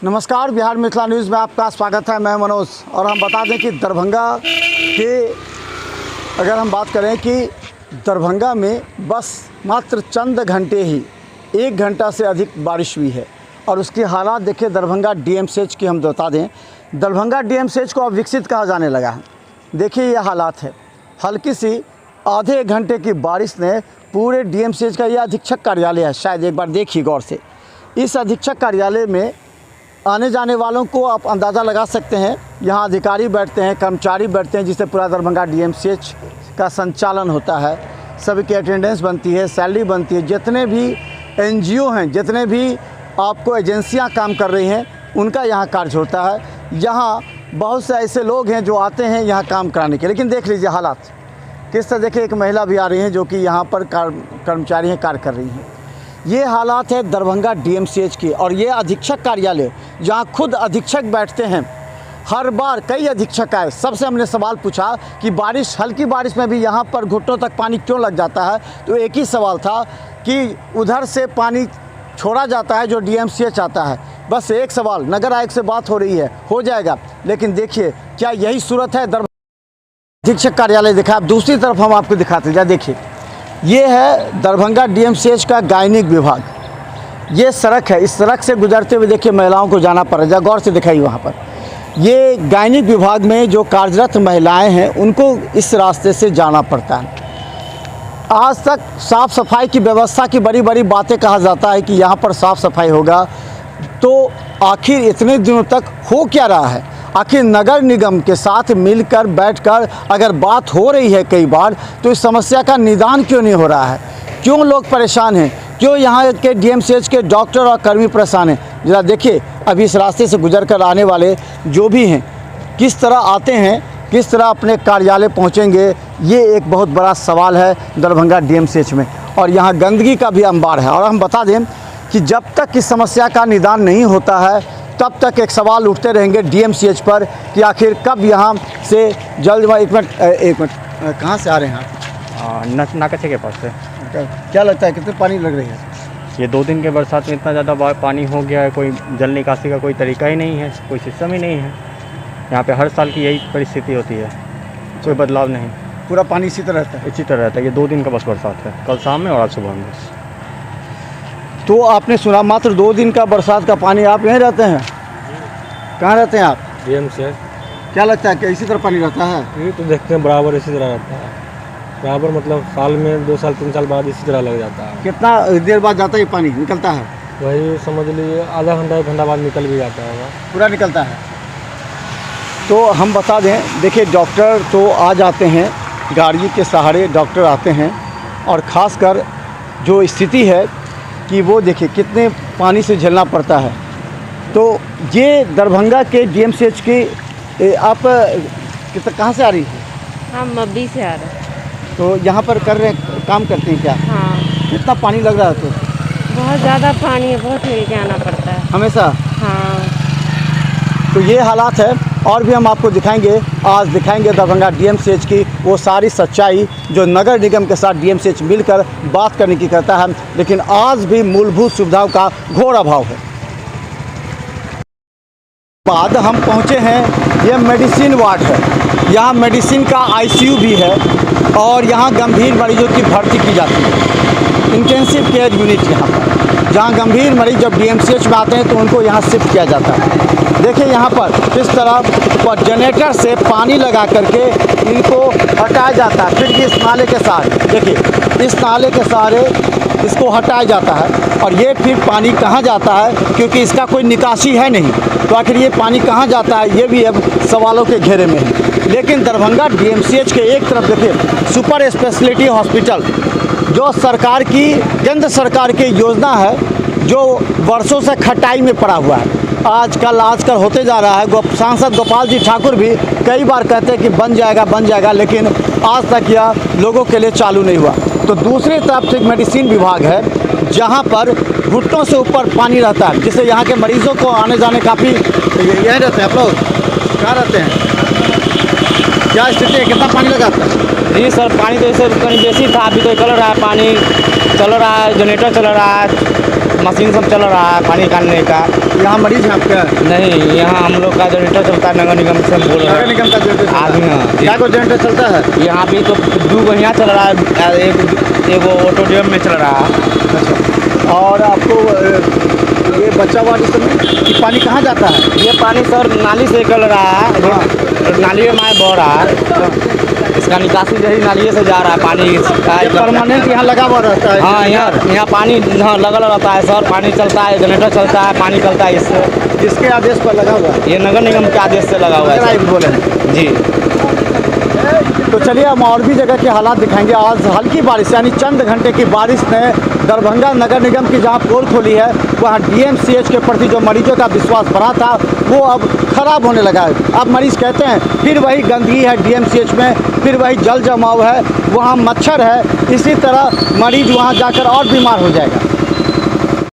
नमस्कार, बिहार मिथिला न्यूज़ में आपका स्वागत है। मैं मनोज। और हम बता दें कि दरभंगा के अगर हम बात करें कि दरभंगा में बस मात्र चंद घंटे ही 1 घंटा से अधिक बारिश हुई है और उसके हालात देखिए। दरभंगा डीएमसीएच की हम बता दें, दरभंगा डीएमसीएच को अब विकसित कहा जाने लगा है। देखिए ये हालात है। हल्की सी आधे घंटे की बारिश ने पूरे डीएमसीएच का यह अधीक्षक कार्यालय है, शायद एक बार देखिए गौर से। इस अधीक्षक कार्यालय में आने जाने वालों को आप अंदाज़ा लगा सकते हैं। यहाँ अधिकारी बैठते हैं, कर्मचारी बैठते हैं, जिससे पूरा दरभंगा डीएमसीएच का संचालन होता है। सभी की अटेंडेंस बनती है, सैलरी बनती है। जितने भी एनजीओ हैं, जितने भी आपको एजेंसियां काम कर रही हैं, उनका यहाँ कार्य होता है। यहाँ बहुत से ऐसे लोग हैं जो आते हैं यहाँ काम कराने के। लेकिन देख लीजिए हालात किस तरह। देखिए एक महिला भी आ रही हैं जो कि यहाँ पर कर्मचारी हैं, कार्य कर रही हैं। ये हालात है दरभंगा डीएमसीएच की। और ये अधीक्षक कार्यालय जहाँ खुद अधीक्षक बैठते हैं, हर बार कई अधीक्षक आए, सबसे हमने सवाल पूछा कि बारिश, हल्की बारिश में भी यहाँ पर घुटनों तक पानी क्यों लग जाता है। तो एक ही सवाल था कि उधर से पानी छोड़ा जाता है जो डीएमसीएच आता है। बस एक सवाल, नगर आयुक्त से बात हो रही है, हो जाएगा। लेकिन देखिए क्या यही सूरत है। दरभंगा अधीक्षक कार्यालय दिखा। अब दूसरी तरफ हम आपको दिखाते हैं। देखिए ये है दरभंगा डीएमसीएच का गायनिक विभाग। ये सड़क है, इस सड़क से गुजरते हुए देखिए महिलाओं को जाना पड़ रहा है। गौर से दिखाइए वहाँ पर। ये गायनिक विभाग में जो कार्यरत महिलाएं हैं उनको इस रास्ते से जाना पड़ता है। आज तक साफ़ सफाई की व्यवस्था की बड़ी बड़ी बातें कहा जाता है कि यहाँ पर साफ़ सफाई होगा, तो आखिर इतने दिनों तक हो क्या रहा है। आखिर नगर निगम के साथ मिलकर बैठकर अगर बात हो रही है कई बार, तो इस समस्या का निदान क्यों नहीं हो रहा है। क्यों लोग परेशान हैं, क्यों यहाँ के डीएमसीएच के डॉक्टर और कर्मी परेशान हैं। जरा देखिए अभी इस रास्ते से गुजर कर आने वाले जो भी हैं किस तरह आते हैं, किस तरह अपने कार्यालय पहुँचेंगे। ये एक बहुत बड़ा सवाल है दरभंगा डीएमसीएच में। और यहाँ गंदगी का भी अंबार है। और हम बता दें कि जब तक इस समस्या का निदान नहीं होता है तब तक एक सवाल उठते रहेंगे डीएमसीएच पर कि आखिर कब यहाँ से जल्द। एक मिनट कहाँ से आ रहे हैं आप? नाकचे के पास से। क्या लगता है कितने पानी लग रही है? ये 2 दिन के बरसात में इतना ज़्यादा पानी हो गया है, कोई जल निकासी का कोई तरीका ही नहीं है, कोई सिस्टम ही नहीं है। यहाँ पे हर साल की यही परिस्थिति होती है, कोई बदलाव नहीं। पूरा पानी इसी तरह रहता है? इसी तरह रहता है। ये 2 दिन का बस बरसात है, कल शाम में और आज सुबह में बस। तो आपने सुना मात्र 2 दिन का बरसात का पानी। आप यहीं रहते हैं? कहाँ रहते हैं आप? डीएमसीएच। क्या लगता है कि इसी तरह पानी रहता है? ये तो देखते हैं बराबर इसी तरह रहता है, बराबर मतलब साल में 2 साल 3 साल बाद इसी तरह लग जाता है। कितना देर बाद जाता है ये पानी, निकलता है? वही समझ लीजिए आधा घंटा 1 घंटा बाद निकल भी जाता है, पूरा निकलता है। तो हम बता दें, देखिए डॉक्टर तो आ जाते हैं, गाड़ी के सहारे डॉक्टर आते हैं। और ख़ासकर जो स्थिति है कि वो देखिए कितने पानी से झेलना पड़ता है। तो ये दरभंगा के डीएमसीएच के आप कहाँ से आ रही हैं? हम मब्बी से आ रहे हैं। तो यहाँ पर कर रहे काम करते हैं क्या? हाँ। कितना पानी लग रहा है? तो बहुत ज़्यादा पानी है, बहुत मिल के आना पड़ता है हमेशा। हाँ। तो ये हालात है। और भी हम आपको दिखाएंगे, आज दिखाएंगे दरभंगा डीएमसीएच की वो सारी सच्चाई जो नगर निगम के साथ डीएमसीएच मिलकर बात करने की करता है। लेकिन आज भी मूलभूत सुविधाओं का घोर अभाव है। बाद हम पहुंचे हैं, ये मेडिसिन वार्ड है। यहाँ मेडिसिन का आईसीयू भी है और यहाँ गंभीर मरीजों की भर्ती की जाती है। इंटेंसिव केयर यूनिट यहाँ पर, जहाँ गंभीर मरीज जब डीएमसीएच में आते हैं तो उनको यहाँ शिफ्ट किया जाता है। देखिए यहाँ पर किस तरह जनरेटर से पानी लगा करके इनको हटाया जाता है। फिर इस नाले के सहारे, देखिए इस नाले के सहारे इसको हटाया जाता है। और ये फिर पानी कहाँ जाता है, क्योंकि इसका कोई निकासी है नहीं, तो आखिर ये पानी कहाँ जाता है, ये भी अब सवालों के घेरे में है। लेकिन दरभंगा डीएमसीएच के एक तरफ देखिए सुपर स्पेशलिटी हॉस्पिटल, जो सरकार की, केंद्र सरकार की योजना है, जो वर्षों से खटाई में पड़ा हुआ है। आजकल होते जा रहा है। सांसद गोपाल जी ठाकुर भी कई बार कहते हैं कि बन जाएगा, लेकिन आज तक यह लोगों के लिए चालू नहीं हुआ। तो दूसरी तरफ से मेडिसिन विभाग है जहां पर घुटनों से ऊपर पानी रहता है, जिससे यहाँ के मरीजों को आने जाने काफ़ी। यहीं रहते हैं आप लोग? कहाँ रहते हैं? क्या स्थिति है, कितना पानी लगाता है? जी सर, पानी तो ऐसे कहीं बेसी था, अभी तो चल रहा है, पानी चल रहा है, जनरेटर चल रहा है, मशीन सब चल रहा है पानी निकालने का। यहाँ मरीज हैं आपका? नहीं, यहाँ हम लोग का जनरेटर चलता है, नगर निगम से हम बोल रहे नगर हैं। निगम का जनरेटर आदमी हाँ जी। क्या को जनरेटर चलता है? यहाँ भी तो 2 बढ़िया चल रहा है, एक वो ऑटोडियम में चल रहा है। अच्छा, और आपको ये बच्चा हुआ जिस समय कि पानी कहाँ जाता है? ये पानी सर नाली से निकल रहा है, नाली में माए बह रहा है, इसका निकासी यही नाली से जा रहा है पानी इसका। परमानेंट यहाँ लगा हुआ रहता है? हाँ, यहाँ पानी हाँ लगल रहता है सर, पानी चलता है, जनरेटर चलता है, पानी चलता है इससे। किसके आदेश पर लगा हुआ है? ये नगर निगम के आदेश से लगा हुआ है राइट सर। बोले हैं जी। तो चलिए हम और भी जगह के हालात दिखाएंगे। आज हल्की बारिश यानी चंद घंटे की बारिश ने दरभंगा नगर निगम की जहां पोल खोली है, वहां डीएमसीएच के प्रति जो मरीजों का विश्वास बढ़ा था वो अब खराब होने लगा है। अब मरीज कहते हैं फिर वही गंदगी है डीएमसीएच में, फिर वही जल जमाव है, वहाँ मच्छर है, इसी तरह मरीज वहाँ जाकर और बीमार हो जाएगा।